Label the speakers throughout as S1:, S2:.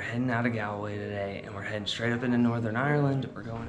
S1: heading out of Galway today, and we're heading straight up into Northern Ireland. We're going.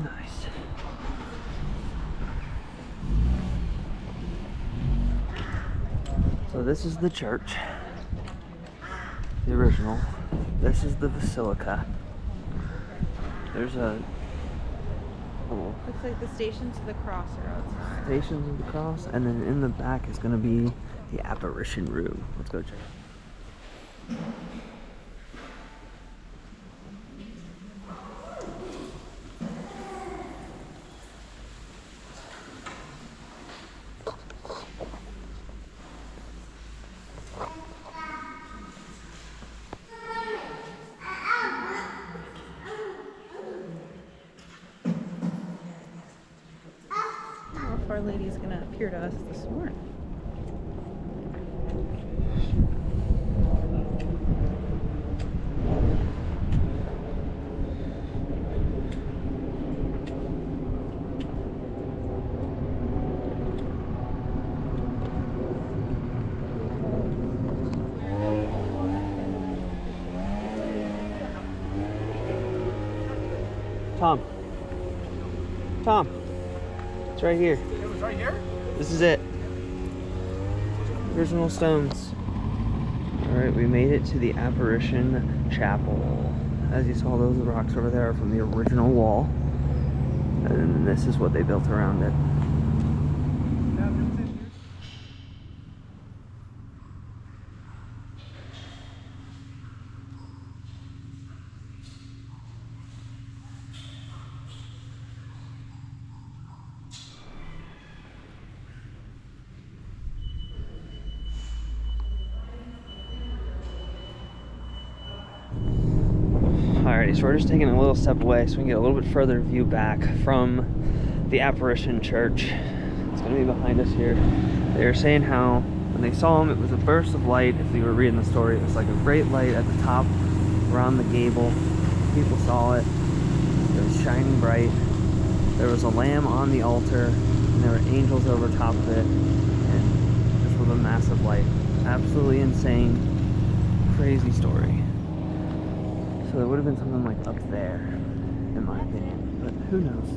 S1: Nice. So this is the church, the original. This is the basilica. There's a little
S2: looks like the Stations of the Cross are outside.
S1: Stations of the Cross, and then in the back is going to be the apparition room. Let's go check.
S2: Our Lady's gonna appear to us this morning.
S1: Tom, it's right here.
S3: It was right here?
S1: This is it. Original stones. Alright, we made it to the apparition chapel. As you saw, those rocks over there are from the original wall. And this is what they built around it. Alrighty, so we're just taking a little step away so we can get a little bit further view back from the apparition church. It's going to be behind us here. They were saying how when they saw him, it was a burst of light. If you were reading the story, it was like a great light at the top around the gable. People saw it. It was shining bright. There was a lamb on the altar, and there were angels over top of it, and this was a massive light. Absolutely insane, crazy story. So there would have been something like up there, in my opinion, but who knows?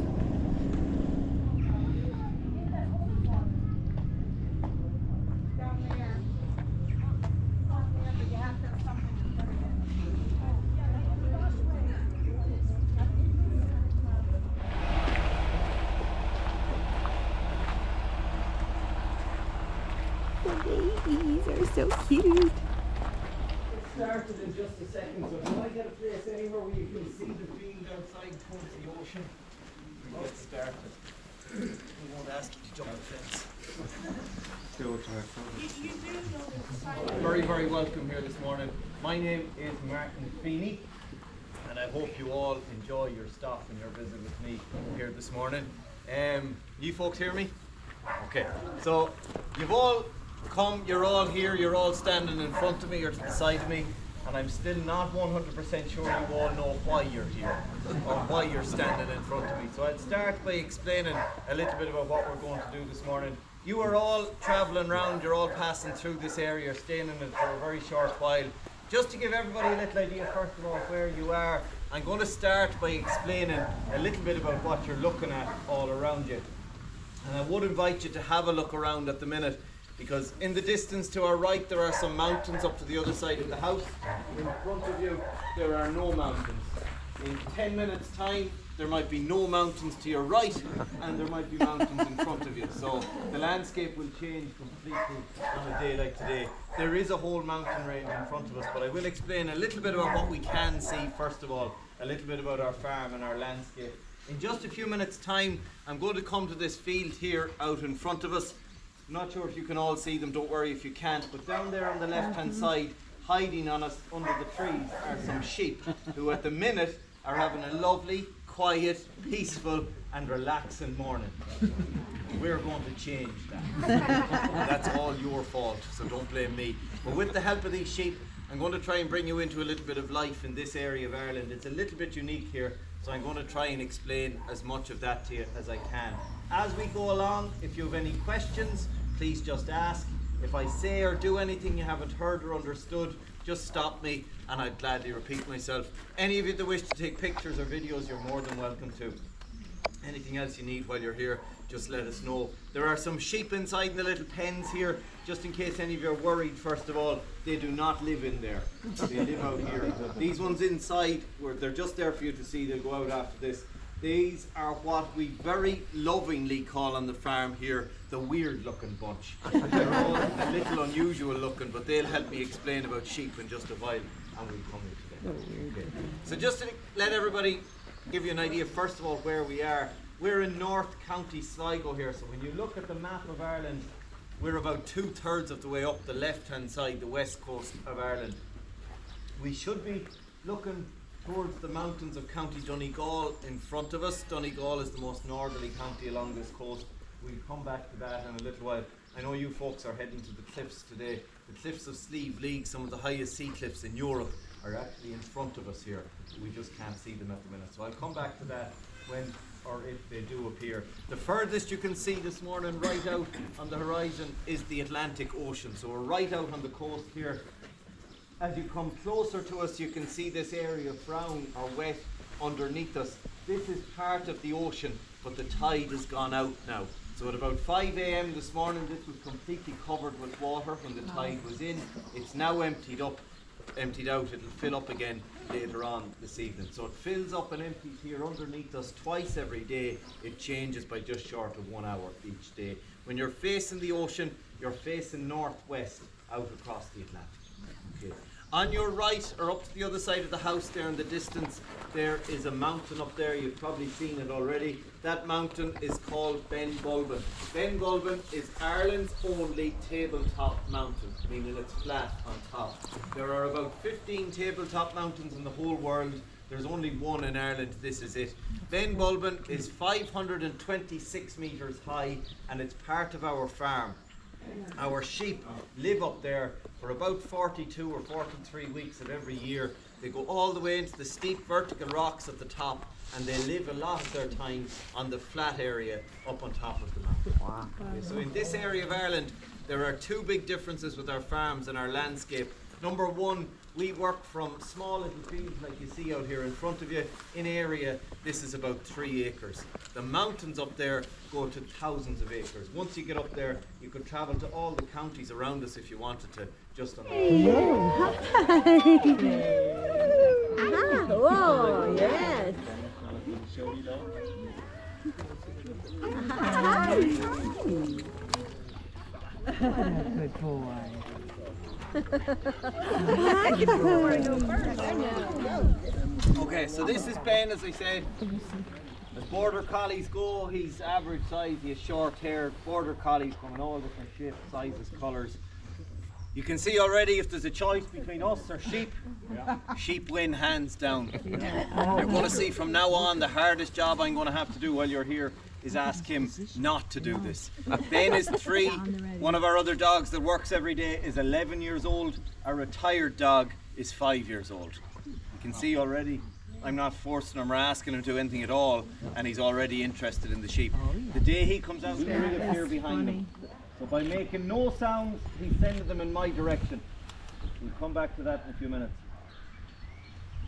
S2: The babies are so cute.
S3: Started in just a second, so can I get a place anywhere where you can see the field outside towards the ocean? We get started. We won't ask you to jump the fence. Very, very welcome here this morning. My name is Martin Feeney, and I hope you all enjoy your stop and your visit with me here this morning. You folks hear me? Okay, so you've all come, you're all here, you're all standing in front of me or to the side of me. and I'm still not 100% sure you all know why you're here or why you're standing in front of me. So I'll start by explaining a little bit about what we're going to do this morning. You are all travelling around, you're all passing through this area, staying in it for a very short while. Just to give everybody a little idea, first of all, where you are, I'm going to start by explaining a little bit about what you're looking at all around you. And I would invite you to have a look around at the minute, because in the distance to our right there are some mountains up to the other side of the house. In front of you there are no mountains. In 10 minutes time there might be no mountains to your right and there might be mountains in front of you. So the landscape will change completely on a day like today. There is a whole mountain range in front of us, but I will explain a little bit about what we can see first of all, a little bit about our farm and our landscape. In just a few minutes time I'm going to come to this field here out in front of us. I'm not sure if you can all see them, don't worry if you can't, but down there on the left hand side, hiding on us under the trees, are some sheep who at the minute are having a lovely, quiet, peaceful and relaxing morning. We're going to change that. That's all your fault, so don't blame me. But with the help of these sheep, I'm going to try and bring you into a little bit of life in this area of Ireland. It's a little bit unique here, so I'm going to try and explain as much of that to you as I can. As we go along, if you have any questions, please just ask. If I say or do anything you haven't heard or understood, just stop me and I'd gladly repeat myself. Any of you that wish to take pictures or videos, you're more than welcome to. Anything else you need while you're here, just let us know. There are some sheep inside in the little pens here, just in case any of you are worried. First of all, they do not live in there. They live out here. These ones inside, they're just there for you to see. They'll go out after this. These are what we very lovingly call on the farm here the weird looking bunch. They're all a little unusual looking, but they'll help me explain about sheep in just a while, and we'll come into them. Okay. So just to let everybody give you an idea first of all where we are. We're in North County Sligo here, so when you look at the map of Ireland, we're about 2/3 of the way up the left hand side, the west coast of Ireland. We should be looking towards the mountains of County Donegal in front of us. Donegal is the most northerly county along this coast. We'll come back to that in a little while. I know you folks are heading to the cliffs today. The cliffs of Slieve League, some of the highest sea cliffs in Europe, are actually in front of us here. We just can't see them at the minute. So I'll come back to that when or if they do appear. The furthest you can see this morning right out on the horizon is the Atlantic Ocean. So we're right out on the coast here. As you come closer to us, you can see this area of brown or wet underneath us. This is part of the ocean, but the tide has gone out now. So at about 5 a.m. this morning, this was completely covered with water when the tide was in. It's now emptied out. It'll fill up again later on this evening. So it fills up and empties here underneath us twice every day. It changes by just short of 1 hour each day. When you're facing the ocean, you're facing northwest out across the Atlantic. Okay. On your right, or up to the other side of the house there in the distance, there is a mountain up there. You've probably seen it already. That mountain is called Ben Gulban. Ben Gulban is Ireland's only tabletop mountain, meaning it's flat on top. There are about 15 tabletop mountains in the whole world. There's only one in Ireland. This is it. Ben Gulban is 526 metres high, and it's part of our farm. Our sheep live up there for about 42 or 43 weeks of every year. They go all the way into the steep vertical rocks at the top, and they live a lot of their time on the flat area up on top of the mountain. Wow. Okay, so in this area of Ireland, there are two big differences with our farms and our landscape. Number one, we work from small little fields like you see out here in front of you. In area, this is about 3 acres. The mountains up there go to thousands of acres. Once you get up there, you could travel to all the counties around us if you wanted to, just on
S2: Hi. Whoa, yes.
S1: Good boy. Okay, so this is Ben, as I said. As border collies go, he's average size, he has short hair. Border collies come in all different shapes, sizes, colours. You can see already if there's a choice between us or sheep, sheep win hands down. You're going to see from now on the hardest job I'm going to have to do while you're here is ask him not to do this. Ben is 3. One of our other dogs that works every day is 11 years old. A retired dog.
S3: is 5 years old. You can see already, I'm not forcing him or asking him to do anything at all, and he's already interested in the sheep. The day he comes out, there will appear behind him. So by making no sounds, he's sending them in my direction. We'll come back to that in a few minutes.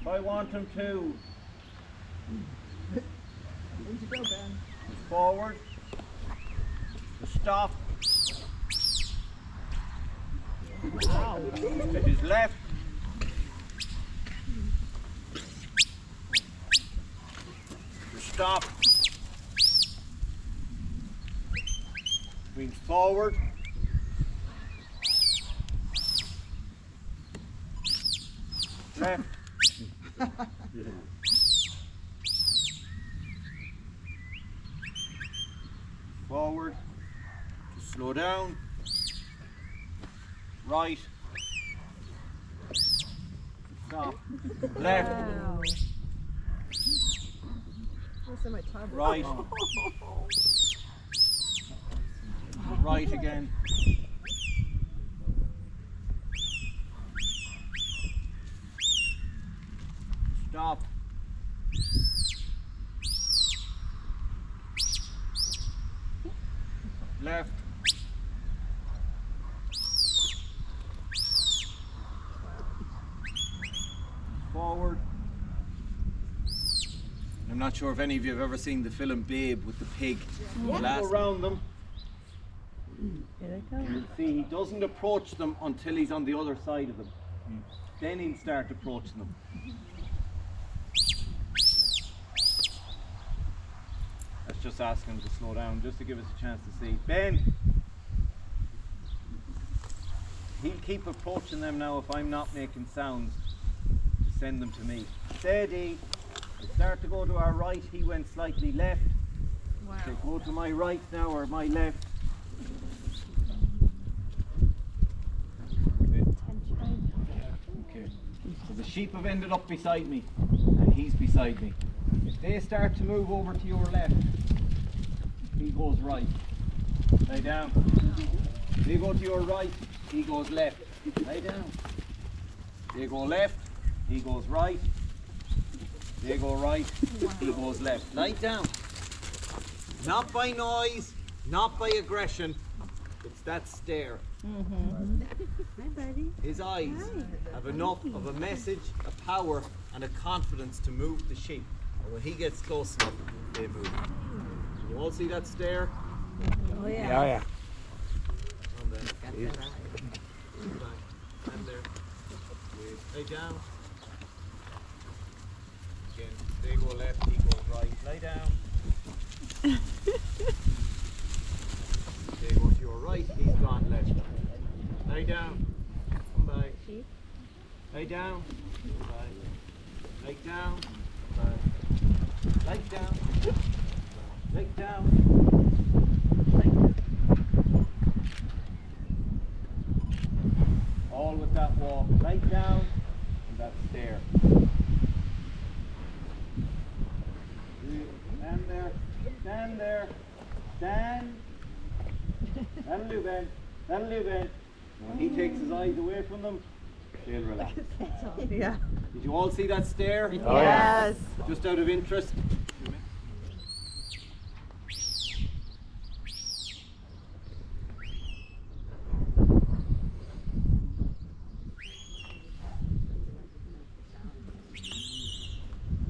S3: If I want him to forward, to stop, to his left, to stop, wings forward, left, forward, to slow down, right, stop, left, right, right again, stop, left, forward. I'm not sure if any of you have ever seen the film Babe with the pig. Go around them. You'll see he doesn't approach them until he's on the other side of them. Then he'll start approaching them. Let's just ask him to slow down, just to give us a chance to see. Ben! He'll keep approaching them now if I'm not making sounds to send them to me. Steady! They start to go to our right, he went slightly left.
S2: Wow.
S3: They go to my right now or my left. Okay. So the sheep have ended up beside me and he's beside me. If they start to move over to your left, he goes right. Lie down. They go to your right, he goes left. Lie down. They go left, he goes right. They go right, he goes left. Lie down. Not by noise, not by aggression. It's that stare.
S2: Hi, buddy.
S3: His eyes have enough of a message, a power, and a confidence to move the sheep. And when he gets close enough, they move. You all see that stare?
S2: Oh, yeah.
S1: yeah.
S3: On there. And there. Lay down. Again, they go left, he goes right. Lie down. They go to your right, he's gone left. Lie down. Come by. Lie down. Come by. Lie down. Come by. Lie down. Lie down. Lie down. All with that walk. Lie down and that stare. Stand there. Stand there. Stand. That'll do, Ben. That'll do, Ben. When he takes his eyes away from them, they'll relax.
S2: Yeah.
S3: Did you all see that stare?
S2: Yes.
S3: Just out of interest.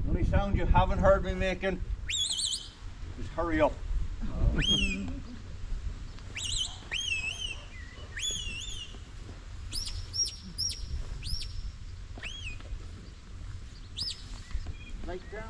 S3: The only sound you haven't heard me making is hurry up. Right down.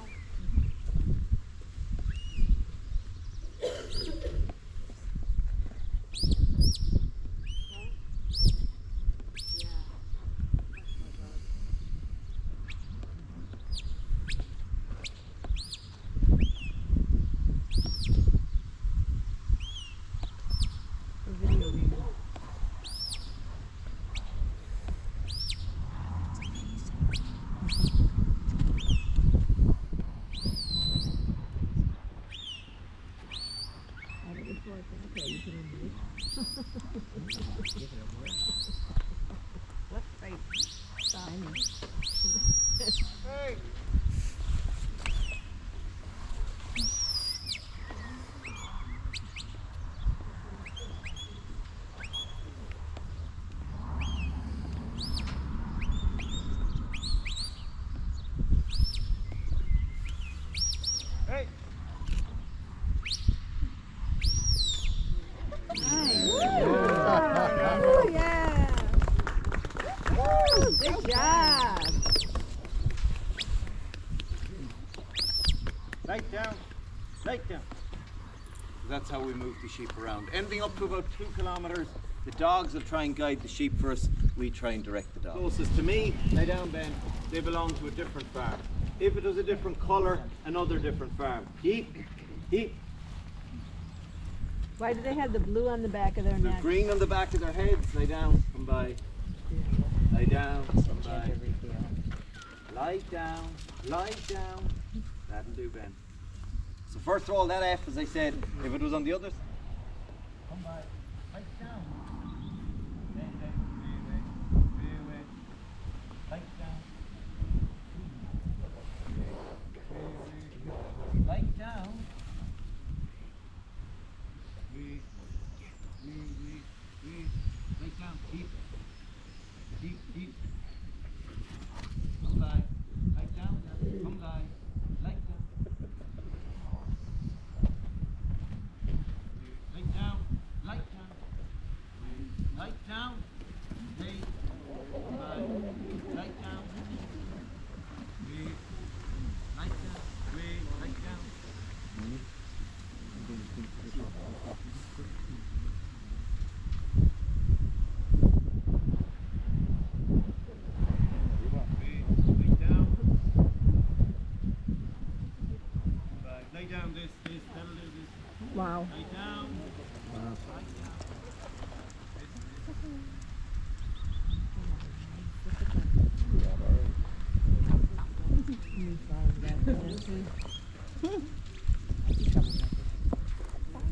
S3: Hey.
S2: Oh, yeah. Woo, good job.
S3: Right down, right down. That's how we move the sheep around. Anything up to about 2 kilometres, the dogs will try and guide the sheep for us. We try and direct the dogs. Closest to me, lay down, Ben. They belong to a different farm. If it was a different colour, another different farm. Keep.
S2: Why do they have the blue on the back of their
S3: The
S2: neck?
S3: green on the back of their heads. Lay down, come by. Lie down, come by. Lie down, lie down. That'll do, Ben. So first of all, that F, as I said, if it was on the other side. Come by. Lie down. Lie down. Lie down. Lie down. Deep. Come by. Lie down. Come by. Lie down. Lie down. Lie down. Lie down. Hey. Come by. Lie down. Lie down. Lie down. Lay down, this, that'll do this.
S2: Wow.
S3: Lay down. Lie down.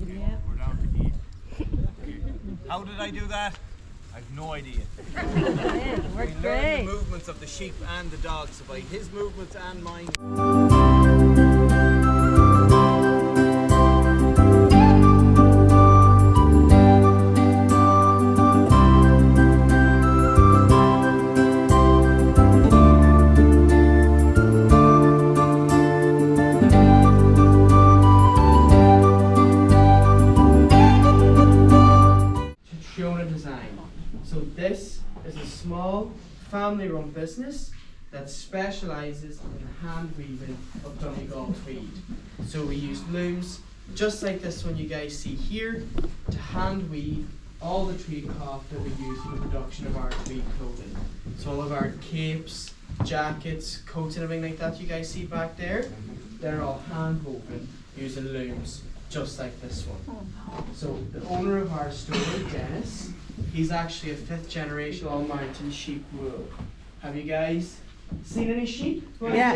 S2: Yeah.
S3: We're down to eat. How did I do that? I've no idea.
S2: Worked
S3: We learn the
S2: great.
S3: movements of the sheep and the dogs, so by his movements and mine.
S1: Fiona Design. So this is a small family-run business that specialises in the hand weaving of Donegal tweed. So we use looms just like this one you guys see here to hand weave all the tweed cloth that we use for the production of our tweed clothing. So all of our capes, jackets, coats and everything like that you guys see back there, they're all hand woven using looms just like this one. So the owner of our store, Dennis, he's actually a 5th generation all mountain sheep wool. Have you guys seen any sheep?
S2: Yeah.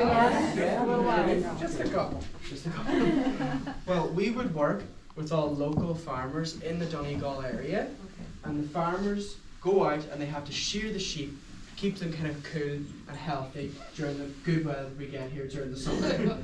S1: Yeah,
S2: A little while ago.
S1: Just a couple. Just a couple. Well, we would work with all local farmers in the Donegal area, and the farmers go out and they have to shear the sheep, keep them kind of cool and healthy during the good weather we get here during the summer.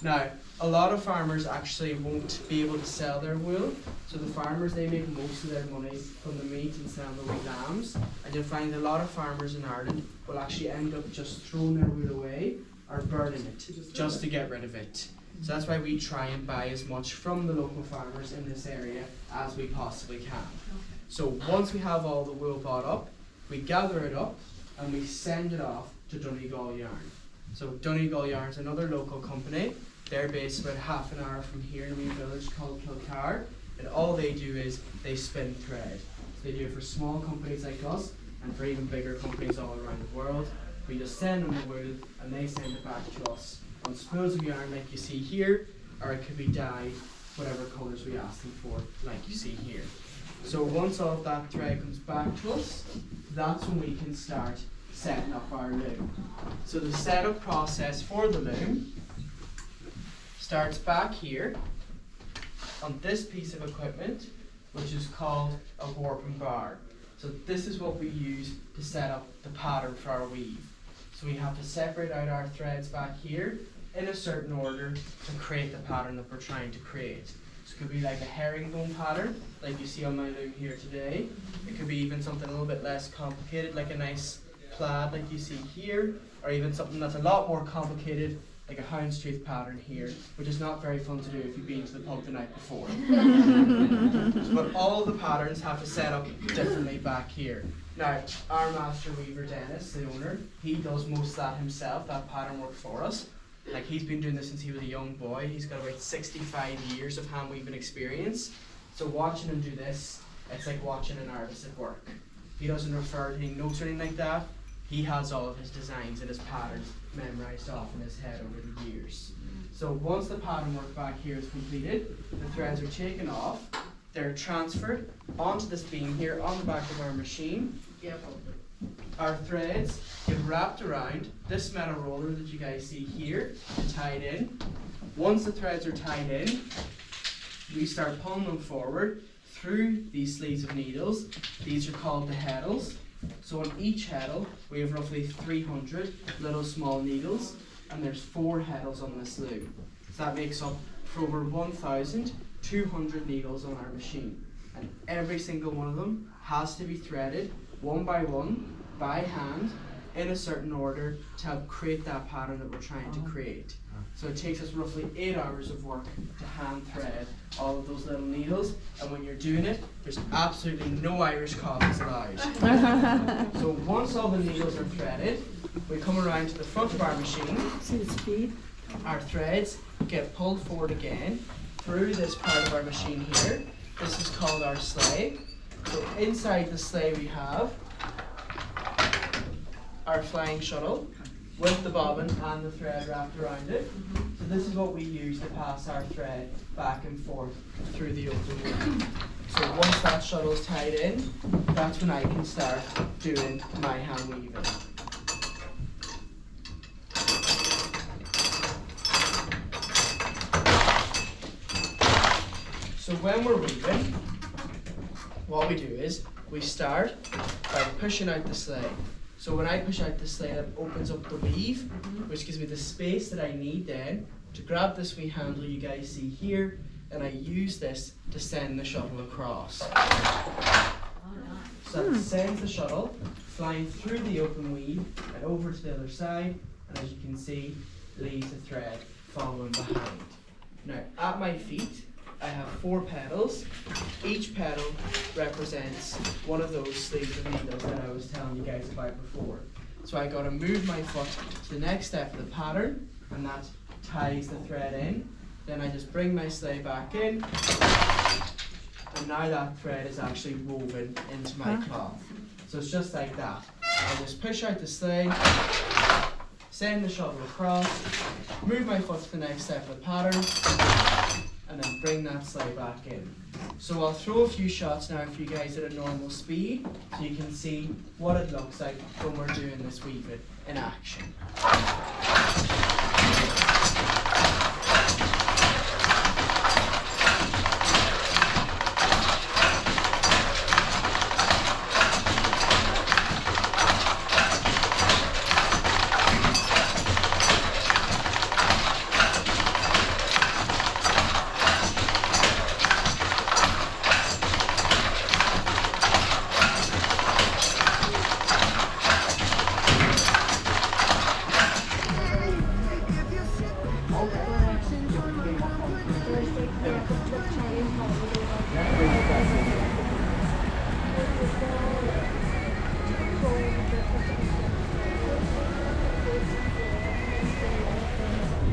S1: Now, a lot of farmers actually won't be able to sell their wool, so the farmers, they make most of their money from the meat and selling the wee lambs, and you'll find a lot of farmers in Ireland will actually end up just throwing their wool away or burning it just to get rid of it. So that's why we try and buy as much from the local farmers in this area as we possibly can. So once we have all the wool bought up, we gather it up and we send it off to Donegal Yarn. So Donegal Yarn is another local company. They're based about half an hour from here in a wee village called Kilcar, and all they do is they spin thread. So they do it for small companies like us and for even bigger companies all around the world. We just send them the wool and they send it back to us on spools of yarn like you see here, or it could be dyed whatever colours we ask them for, like you see here. So once all of that thread comes back to us, that's when we can start setting up our loom. So the setup process for the loom starts back here on this piece of equipment, which is called a warping bar. So this is what we use to set up the pattern for our weave.
S4: So we have to separate out our threads back here in a certain order to create the pattern that we're trying to create. So it could be like a herringbone pattern, like you see on my loom here today. It could be even something a little bit less complicated, like a nice plaid like you see here, or even something that's a lot more complicated, like a houndstooth pattern here, which is not very fun to do if you've been to the pub the night before. But all the patterns have to set up differently back here. Now, our master weaver, Dennis, the owner, he does most of that himself, that pattern work for us. Like, he's been doing this since he was a young boy. He's got about 65 years of hand weaving experience. So watching him do this, it's like watching an artist at work. He doesn't refer to any notes or anything like that. He has all of his designs and his patterns memorized off in his head over the years. So once the pattern work back here is completed, the threads are taken off, they're transferred onto this beam here on the back of our machine. Our threads get wrapped around this metal roller that you guys see here and tied in. Once the threads are tied in, we start pulling them forward through these sleeves of needles. These are called the heddles. So on each heddle, we have roughly 300 little small needles, and there's 4 heddles on this loom. So that makes up for over 1,200 needles on our machine. And every single one of them has to be threaded one by hand in a certain order to help create that pattern that we're trying to create. So it takes us roughly 8 hours of work to hand thread all of those little needles, and when you're doing it, there's absolutely no Irish coffees allowed. So once all the needles are threaded, we come around to the front of our machine.
S2: See the speed?
S4: Our threads get pulled forward again through this part of our machine here. This is called our sleigh. So inside the sleigh we have our flying shuttle with the bobbin and the thread wrapped around it. So this is what we use to pass our thread back and forth through the open loop. So once that shuttle's tied in, that's when I can start doing my hand weaving. So when we're weaving, what we do is we start by pushing out the sleigh. So when I push out the sleigh, that opens up the weave, which gives me the space that I need then to grab this wee handle you guys see here, and I use this to send the shuttle across. So that sends the shuttle flying through the open weave and over to the other side, and as you can see, leaves the thread following behind. Now, at my feet, I have 4 pedals. Each pedal represents one of those sleeves of needles that I was telling you guys about before. So I gotta move my foot to the next step of the pattern, and that ties the thread in. Then I just bring my sleigh back in, and now that thread is actually woven into my cloth. So it's just like that. I just push out the sleigh, send the shuttle across, move my foot to the next step of the pattern, and then bring that sleigh back in. So I'll throw a few shots now for you guys at a normal speed so you can see what it looks like when we're doing this weaving in action.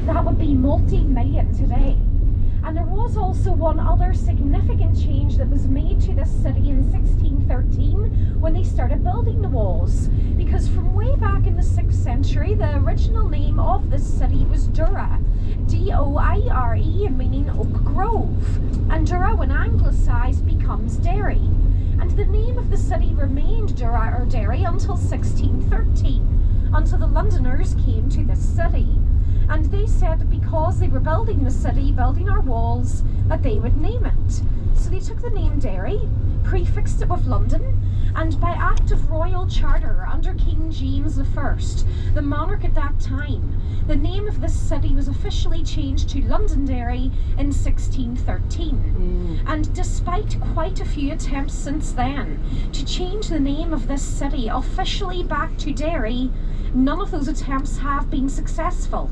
S5: That would be multi-million today. And there was also one other significant change that was made to this city in 1613 when they started building the walls. Because from way back in the 6th century, the original name of this city was Dura. D-O-I-R-E, meaning Oak Grove. And Dura, when anglicised, becomes Derry. And the name of the city remained Dura or Derry until 1613, until the Londoners came to this city. And they said that because they were building the city, building our walls, that they would name it. So they took the name Derry, prefixed it with London, and by Act of Royal Charter under King James I, the monarch at that time, the name of this city was officially changed to Londonderry in 1613. And despite quite a few attempts since then to change the name of this city officially back to Derry, none of those attempts have been successful,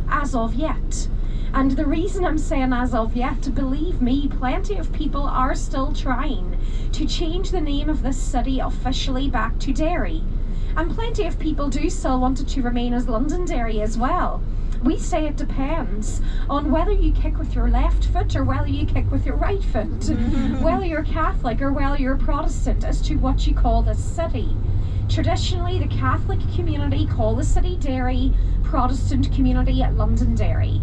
S5: as of yet. And the reason I'm saying as of yet, believe me, plenty of people are still trying to change the name of this city officially back to Derry. And plenty of people do still want it to remain as Londonderry as well. We say it depends on whether you kick with your left foot or whether you kick with your right foot, whether you're Catholic or whether you're Protestant, as to what you call this city. Traditionally, the Catholic community call the city Derry, Protestant community at Londonderry.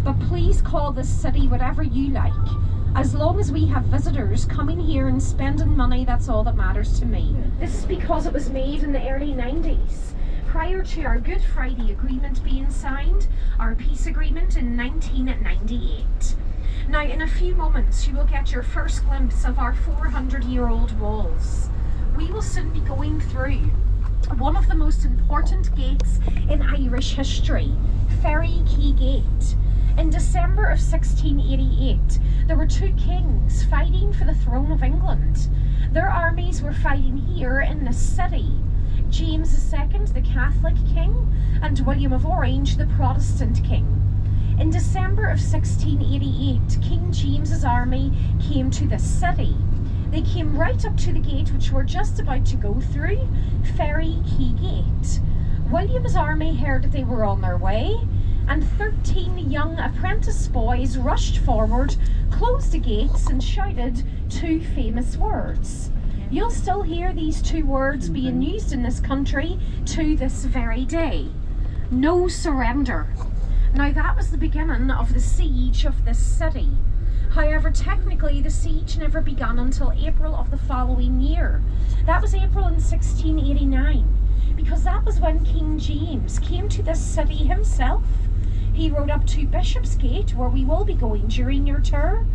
S5: But please call this city whatever you like. As long as we have visitors coming here and spending money, that's all that matters to me. This is because it was made in the early 90s, prior to our Good Friday Agreement being signed, our peace agreement in 1998. Now, in a few moments, you will get your first glimpse of our 400-year-old walls. We will soon be going through one of the most important gates in Irish history, Ferry Quay Gate. In December of 1688, there were two kings fighting for the throne of England. Their armies were fighting here in this city. James II, the Catholic king, and William of Orange, the Protestant king. In December of 1688, King James's army came to this city. They came right up to the gate which we're just about to go through, Ferry Quay Gate. William's army heard that they were on their way, and 13 young apprentice boys rushed forward, closed the gates and shouted two famous words. You'll still hear these two words being used in this country to this very day. No surrender. Now that was the beginning of the siege of this city. However, technically the siege never began until April of the following year. That was April in 1689, because that was when King James came to this city himself. He rode up to Bishopsgate, where we will be going during your tour.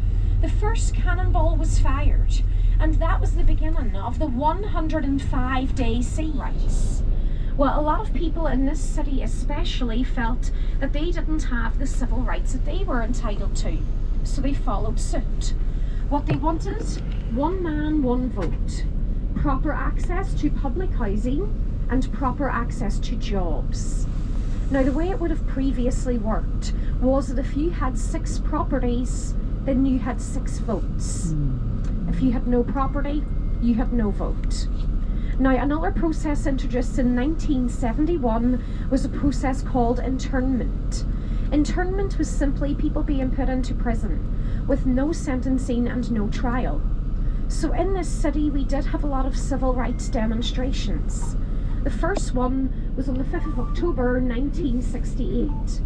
S5: The first cannonball was fired, and that was the beginning of the 105-day siege. Well, a lot of people in this city especially felt that they didn't have the civil rights that they were entitled to, so they followed suit. What they wanted: one man, one vote, proper access to public housing, and proper access to jobs. Now, the way it would have previously worked was that if you had 6 properties, then you had 6 votes. If you had no property, you had no vote. Now, another process introduced in 1971 was a process called internment. Internment was simply people being put into prison with no sentencing and no trial. So in this city, we did have a lot of civil rights demonstrations. The first one was on the 5th of October 1968,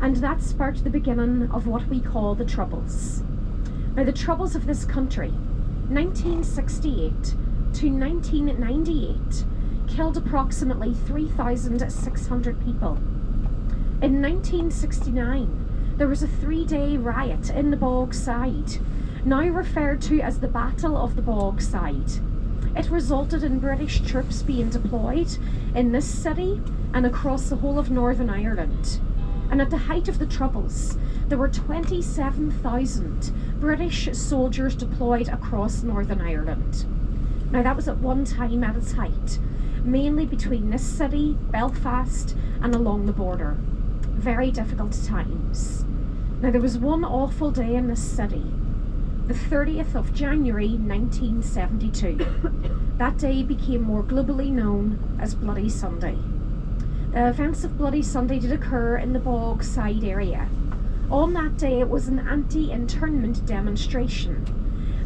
S5: and that sparked the beginning of what we call the Troubles. Now, the Troubles of this country, 1968 to 1998, killed approximately 3,600 people. In 1969, there was a 3-day riot in the Bogside, now referred to as the Battle of the Bogside. It resulted in British troops being deployed in this city and across the whole of Northern Ireland. And at the height of the Troubles, there were 27,000 British soldiers deployed across Northern Ireland. Now, that was at one time at its height, mainly between this city, Belfast, and along the border. Very difficult times. Now, there was one awful day in this city, the 30th of January 1972. That day became more globally known as Bloody Sunday. The events of Bloody Sunday did occur in the Bogside area. On that day, it was an anti-internment demonstration.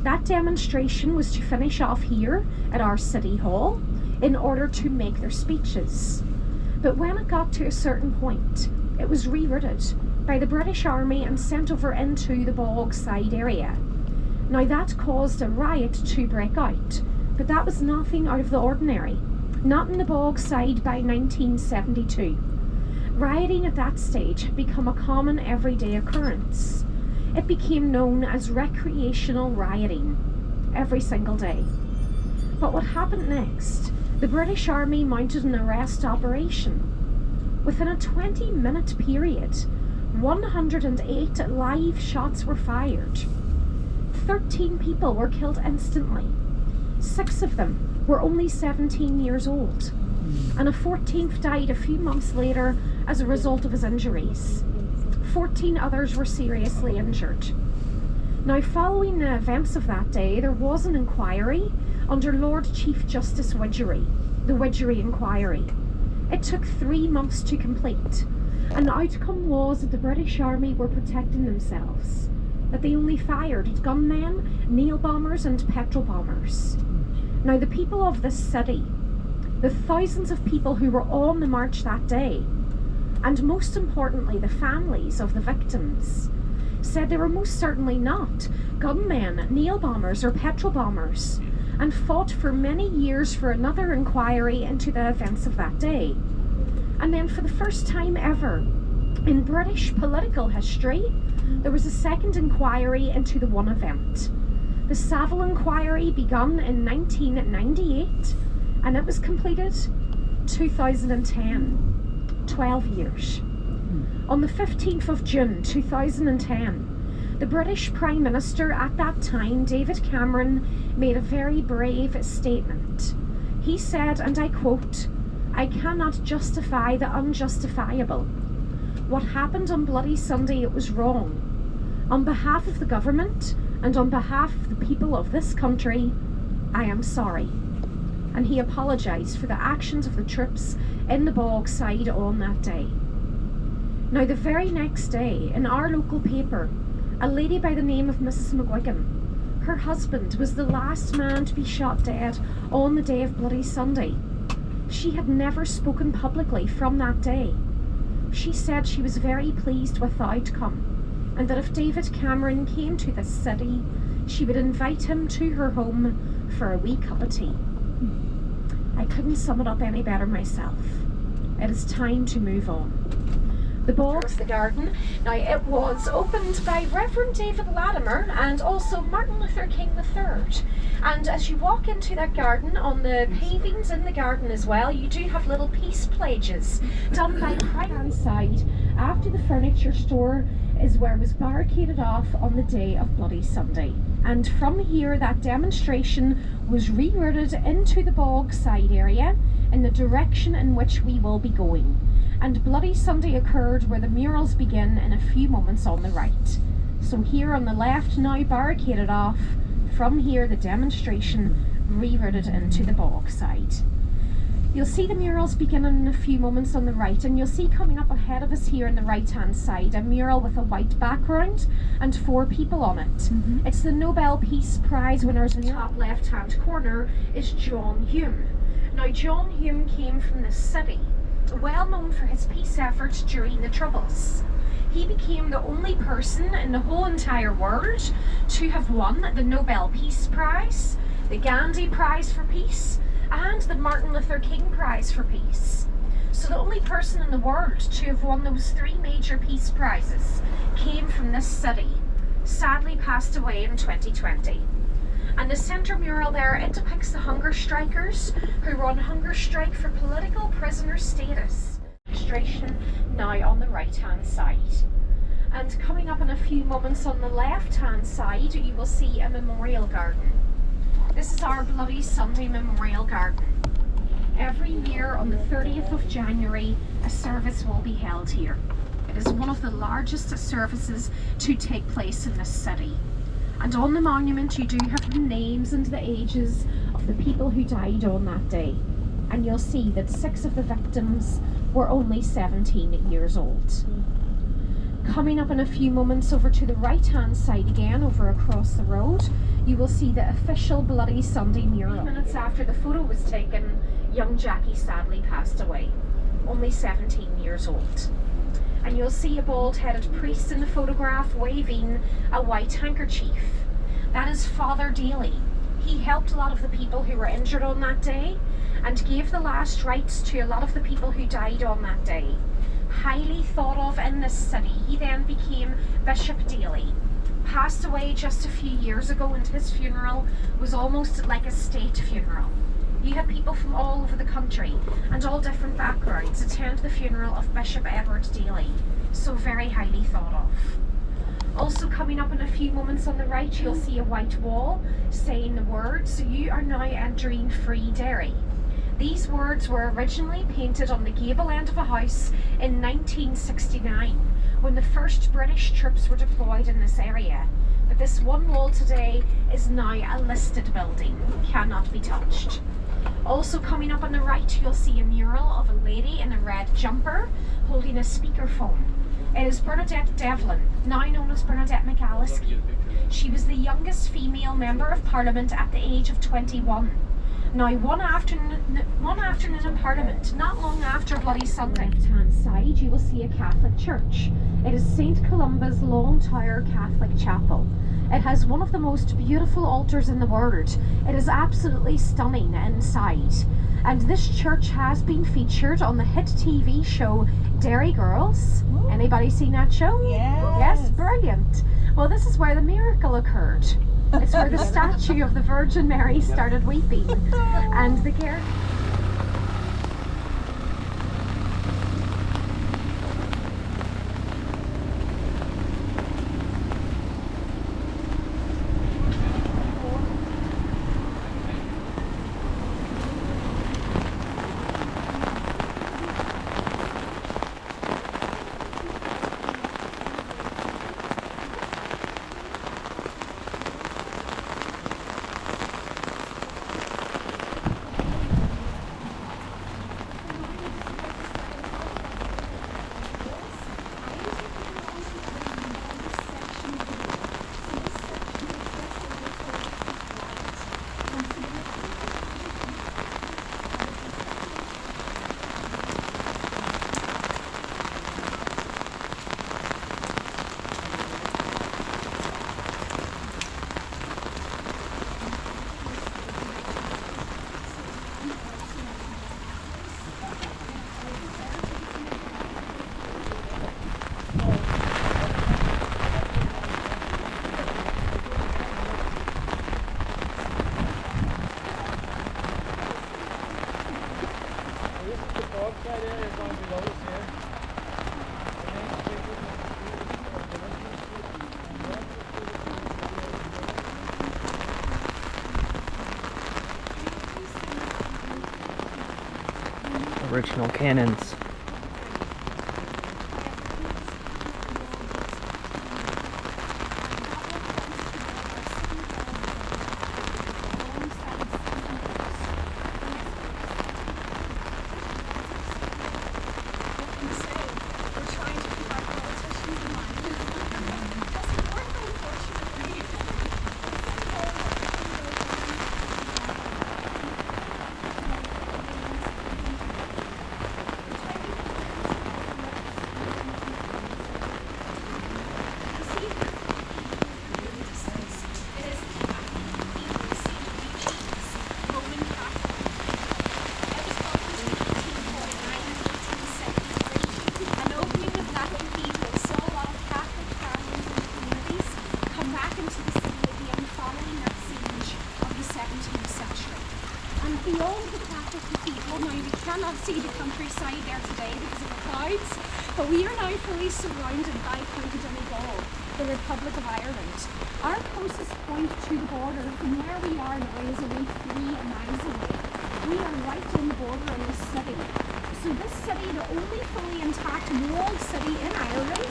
S5: That demonstration was to finish off here at our City Hall in order to make their speeches. But when it got to a certain point, it was rerouted by the British Army and sent over into the Bogside area. Now, that caused a riot to break out, but that was nothing out of the ordinary. Not in the Bogside by 1972. Rioting at that stage had become a common everyday occurrence. It became known as recreational rioting every single day. But what happened next? The British Army mounted an arrest operation. Within a 20-minute period, 108 live shots were fired. 13 people were killed instantly. 6 of them were only 17 years old, and a 14th died a few months later as a result of his injuries. 14 others were seriously injured. Now, following the events of that day, there was an inquiry under Lord Chief Justice Widgery, the Widgery Inquiry. It took 3 months to complete, and the outcome was that the British Army were protecting themselves, that they only fired at gunmen, nail bombers and petrol bombers. Now, the people of this city, the thousands of people who were on the march that day, and most importantly the families of the victims, said they were most certainly not gunmen, nail bombers or petrol bombers, and fought for many years for another inquiry into the events of that day. And then for the first time ever in British political history, there was a second inquiry into the one event. The Savile Inquiry begun in 1998 and it was completed 2010, 12 years. On the 15th of June 2010, the British Prime Minister at that time, David Cameron, made a very brave statement. He said, and I quote, "I cannot justify the unjustifiable. What happened on Bloody Sunday, it was wrong. On behalf of the government and on behalf of the people of this country, I am sorry." And he apologised for the actions of the troops in the Bogside on that day. Now, the very next day, in our local paper, a lady by the name of Mrs. McGuigan, her husband was the last man to be shot dead on the day of Bloody Sunday. She had never spoken publicly from that day. She said she was very pleased with the outcome, and that if David Cameron came to this city, she would invite him to her home for a wee cup of tea. I couldn't sum it up any better myself. It is time to move on. The Bogs, the garden. Now, it was opened by Reverend David Latimer and also Martin Luther King III. And as you walk into that garden, on the pavings in the garden as well, you do have little peace pledges done by the right-hand side. After the furniture store is where it was barricaded off on the day of Bloody Sunday. And from here, that demonstration was rerouted into the Bogside area in the direction in which we will be going. And Bloody Sunday occurred where the murals begin in a few moments on the right. So here on the left now, barricaded off. From here, the demonstration rerouted into the Bogside. You'll see the murals beginning in a few moments on the right, and you'll see coming up ahead of us here on the right hand side a mural with a white background and 4 people on it. It's the Nobel Peace Prize winners. In the top left hand corner is John Hume. Now, John Hume came from this city, well known for his peace efforts during the Troubles. He became the only person in the whole entire world to have won the Nobel Peace Prize, the Gandhi Prize for Peace, and the Martin Luther King Prize for Peace. So the only person in the world to have won those 3 major peace prizes came from this city, sadly passed away in 2020. And the centre mural there, it depicts the hunger strikers who were on hunger strike for political prisoner status. Demonstration now on the right hand side. And coming up in a few moments on the left hand side, you will see a memorial garden. This is our Bloody Sunday Memorial Garden. Every year on the 30th of January, a service will be held here. It is one of the largest services to take place in this city. And on the monument you do have the names and the ages of the people who died on that day. And you'll see that 6 of the victims were only 17 years old. Coming up in a few moments over to the right hand side again, over across the road, you will see the official Bloody Sunday mural. 3 minutes after the photo was taken, young Jackie sadly passed away, only 17 years old. And you'll see a bald-headed priest in the photograph waving a white handkerchief. That is Father Daly. He helped a lot of the people who were injured on that day and gave the last rites to a lot of the people who died on that day. Highly thought of in this city. He then became Bishop Daly. passed away just a few years ago, and his funeral was almost like a state funeral. You had people from all over the country and all different backgrounds attend the funeral of Bishop Edward Daly, so very highly thought of. Also coming up in a few moments on the right, you'll see a white wall saying the words, "You are now entering free Derry." These words were originally painted on the gable end of a house in 1969 when the first British troops were deployed in this area. But this one wall today is now a listed building, cannot be touched. Also coming up on the right, you'll see a mural of a lady in a red jumper holding a speakerphone. It is Bernadette Devlin, now known as Bernadette McAlliskey. She was the youngest female member of Parliament at the age of 21. Now, one afternoon in Parliament, not long after Bloody Sunday, on the left-hand side, you will see a Catholic church. It is St. Columba's Long Tower Catholic Chapel. It has one of the most beautiful altars in the world. It is absolutely stunning inside. And this church has been featured on the hit TV show Derry Girls. Anybody seen that show? Yes, brilliant. Well, this is where the miracle occurred. It's where the statue of the Virgin Mary started weeping, and the care.
S1: Original cannons.
S5: See the countryside there today because of the clouds, but we are now fully surrounded by County Donegal, the Republic of Ireland. Our closest point to the border from where we are now is only 3 miles away. We are right on the border in this city. So this city, the only fully intact walled city in Ireland,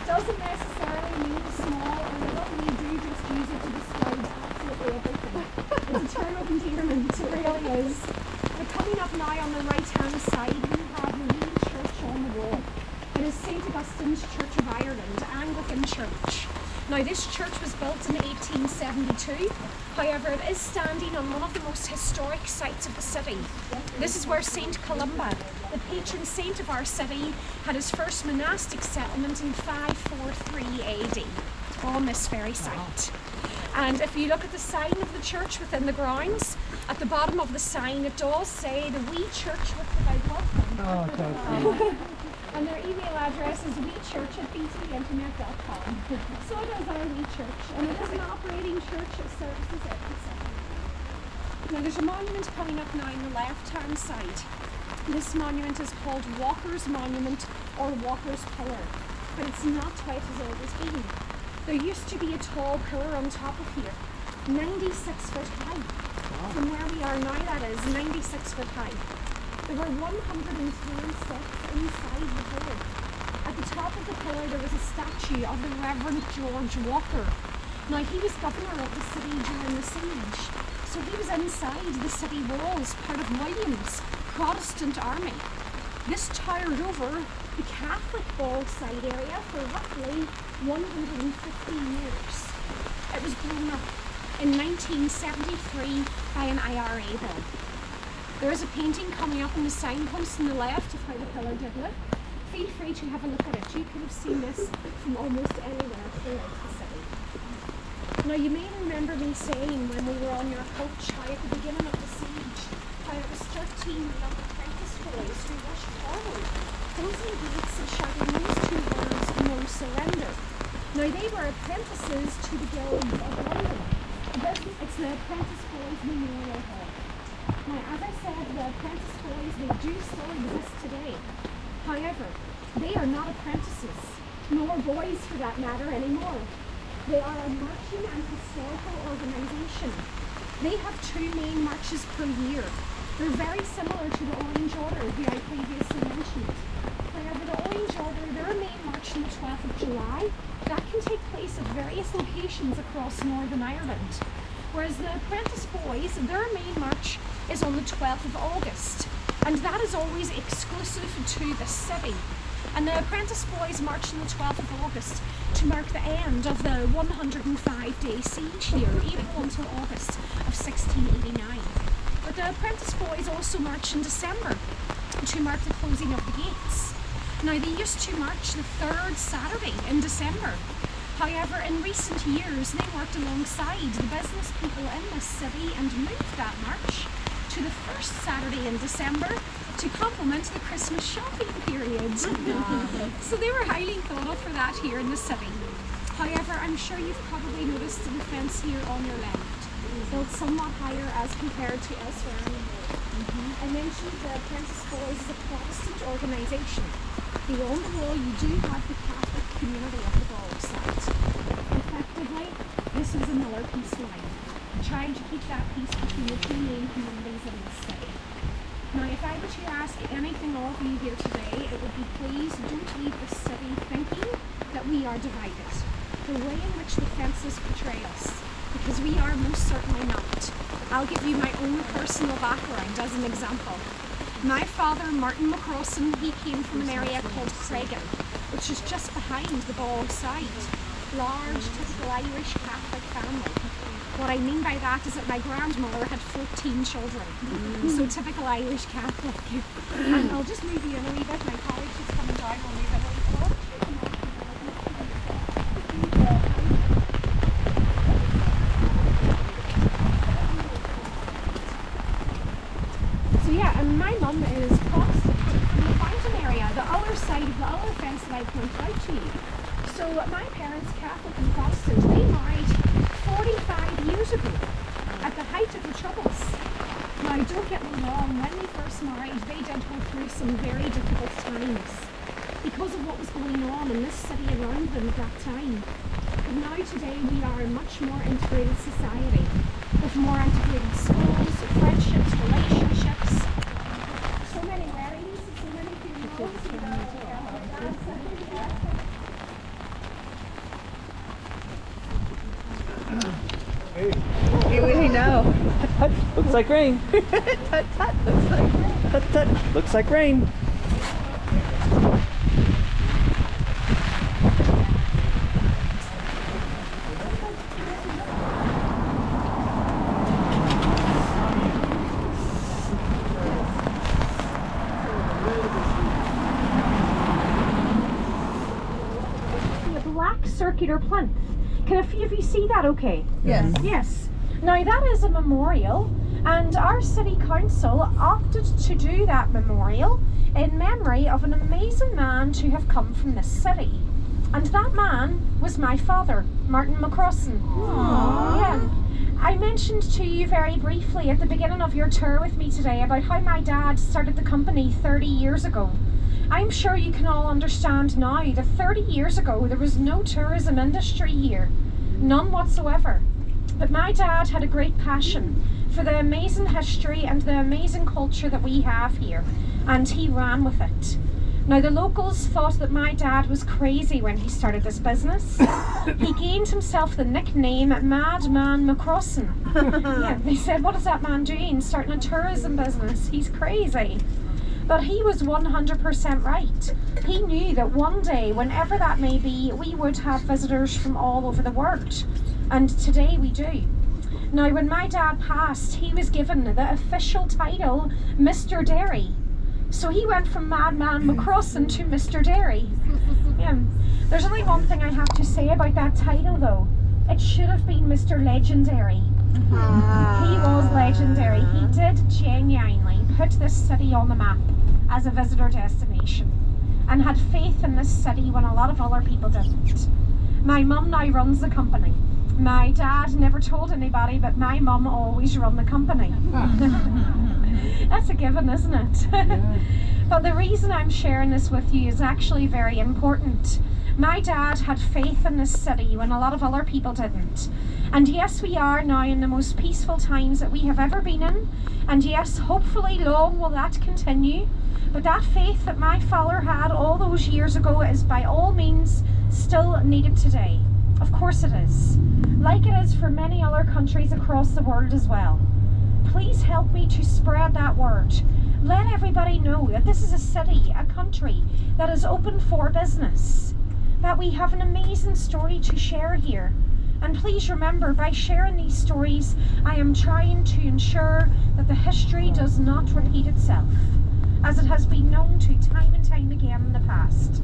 S5: doesn't necessarily mean small or little. We do just use it to describe absolutely everything. It's a term of endearment, it really is. Coming up now on the right-hand side, we have the wee church on the wall. It is St. Augustine's Church of Ireland, Anglican church. Now, this church was built in 1872. However, it is standing on one of the most historic sites of the city. This is where St. Columba, the patron saint of our city, had his first monastic settlement in 543 AD on this very site. And if you look at the sign of the church within the grounds, at the bottom of the sign it does say the wee church with the big welcome. And their email address is wechurch@btinternet.com. So does our wee church, and it is an operating church. It services every Sunday. Now there's a monument coming up now on the left-hand side. This monument is called Walker's Monument or Walker's Pillar, but it's not quite as old as been. There used to be a tall pillar on top of here, 96 foot high. From where we are now, that is 96 foot high. There were 110 steps inside the pillar. At the top of the pillar there was a statue of the Reverend George Walker. Now he was governor of the city during the siege, so he was inside the city walls, part of William's Protestant army. This towered over the Catholic Ballside area for roughly 150 years. It was blown up in 1973 by an IRA bill. There is a painting coming up on the signpost on the left of how the pillar did look. Feel free to have a look at it. You could have seen this from almost anywhere throughout the city. Now you may remember me saying when we were on your coach how at the beginning of the siege, how it was 13 young apprentice boys who rushed forward, closing the gates and shouting these two words, "No surrender." Now they were apprentices to the Guild of London. It's the Apprentice Boys Memorial Hall. Now, as I said, the apprentice boys, they do still exist today. However, they are not apprentices, nor boys for that matter anymore. They are a marching and historical organisation. They have 2 main marches per year. They're very similar to the Orange Order, who I previously mentioned. However, the Orange Order, their main march on the 12th of July, that can take place at various locations across Northern Ireland. Whereas the Apprentice Boys, their main march is on the 12th of August, and that is always exclusive to the city. And the Apprentice Boys march on the 12th of August to mark the end of the 105-day siege here, April until August of 1689. But the Apprentice Boys also march in December to mark the closing of the gates. Now they used to march the 3rd Saturday in December. However, in recent years, they worked alongside the business people in this city and moved that march to the 1st Saturday in December to complement the Christmas shopping period. So they were highly thought of for that here in the city. However, I'm sure you've probably noticed the fence here on your left, built somewhat higher as compared to elsewhere in the world. I mentioned the Apprentice Boys is a Protestant organisation. Beyond the wall, you do have the Catholic community of the Ball site. Effectively, this is another peace line, trying to keep that peace between the 2 main communities in the city. Now, if I were to ask anything of you here today, it would be please don't leave the city thinking that we are divided. The way in which the fences portray us, because we are most certainly not. I'll give you my own personal background as an example. My father, Martin McCrossan, he came from an area called Craigan, which is just behind the Ball side. Large, typical Irish Catholic family. What I mean by that is that my grandmother had 14 children, so typical Irish Catholic. And I'll just move you in a wee bit. My colleague is coming down. We'll move it a wee forward. So yeah, and my mum is Protestant from the Fountain area, the other side of the other fence that I pointed out to you. So my parents, Catholic and Protestant, they married 45 years ago, at the height of the Troubles. Now don't get me wrong, when they first married, they did go through some very difficult times because of what was going on in this city around them at that time. But now today we are a much more integrated society, with more integrated schools, friendships, relationships, so many weddings, so many funerals, you know.
S2: Hey, what do you know?
S1: Looks like rain.
S2: Tut tut, looks like rain.
S1: Tut tut. Looks like rain.
S5: A black circular plinth. Can a few of you see that okay?
S2: Yes.
S5: Yes. Now that is a memorial, And our city council opted to do that memorial in memory of an amazing man to have come from this city. And that man was my father, Martin McCrossan. Yeah. I mentioned to you very briefly at the beginning of your tour with me today about how my dad started the company 30 years ago. I'm sure you can all understand now that 30 years ago there was no tourism industry here, none whatsoever. But my dad had a great passion for the amazing history and the amazing culture that we have here, and he ran with it. Now, the locals thought that my dad was crazy when he started this business. He gained himself the nickname Madman McCrossan. Yeah, they said, what is that man doing, starting a tourism business? He's crazy. But he was 100% right. He knew that one day, whenever that may be, we would have visitors from all over the world. And today we do. Now, when my dad passed, he was given the official title Mr. Derry. So he went from Madman McCrossan to Mr. Derry. Yeah. There's only one thing I have to say about that title though. It should have been Mr. Legendary. He was legendary. He did genuinely put this city on the map as a visitor destination and had faith in this city when a lot of other people didn't. My mum now runs the company. My dad never told anybody, but my mum always run the company. That's a given, isn't it? Yeah. But the reason I'm sharing this with you is actually very important. My dad had faith in this city when a lot of other people didn't. And yes, we are now in the most peaceful times that we have ever been in. And yes, hopefully long will that continue. But that faith that my father had all those years ago is by all means still needed today. Of course it is. Like it is for many other countries across the world as well. Please help me to spread that word. Let everybody know that this is a city, a country that is open for business. That we have an amazing story to share here. And please remember, by sharing these stories, I am trying to ensure that the history does not repeat itself, as it has been known to time and time again in the past.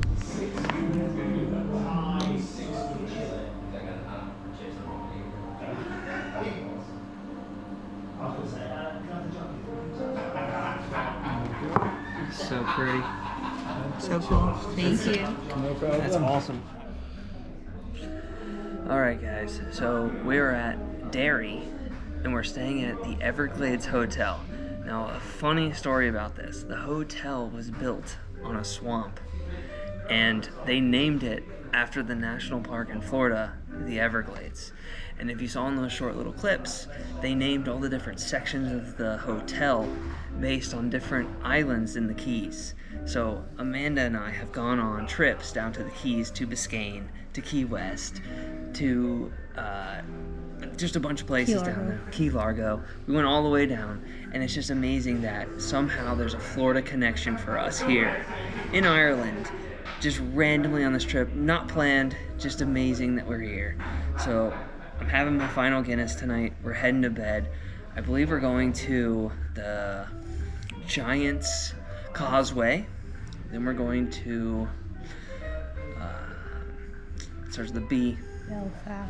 S1: So pretty.
S2: So cool. Thank you.
S3: No problem.
S1: That's awesome. Alright guys, so we're at Derry and we're staying at the Everglades Hotel. Now, a funny story about this. The hotel was built on a swamp and they named it after the national park in Florida, the Everglades. And if you saw in those short little clips, they named all the different sections of the hotel based on different islands in the Keys. So Amanda and I have gone on trips down to the Keys, to Biscayne, to Key West, to just a bunch of places down there. Key Largo. We went all the way down, and it's just amazing that somehow there's a Florida connection for us here in Ireland, just randomly on this trip, not planned, just amazing that we're here. So I'm having my final Guinness tonight. We're heading to bed. I believe we're going to the Giants Causeway. Then we're going to it starts with the B.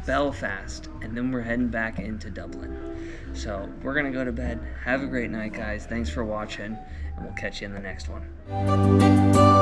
S1: Belfast. And then we're heading back into Dublin. So we're gonna go to bed. Have a great night, guys. Thanks for watching, and we'll catch you in the next one.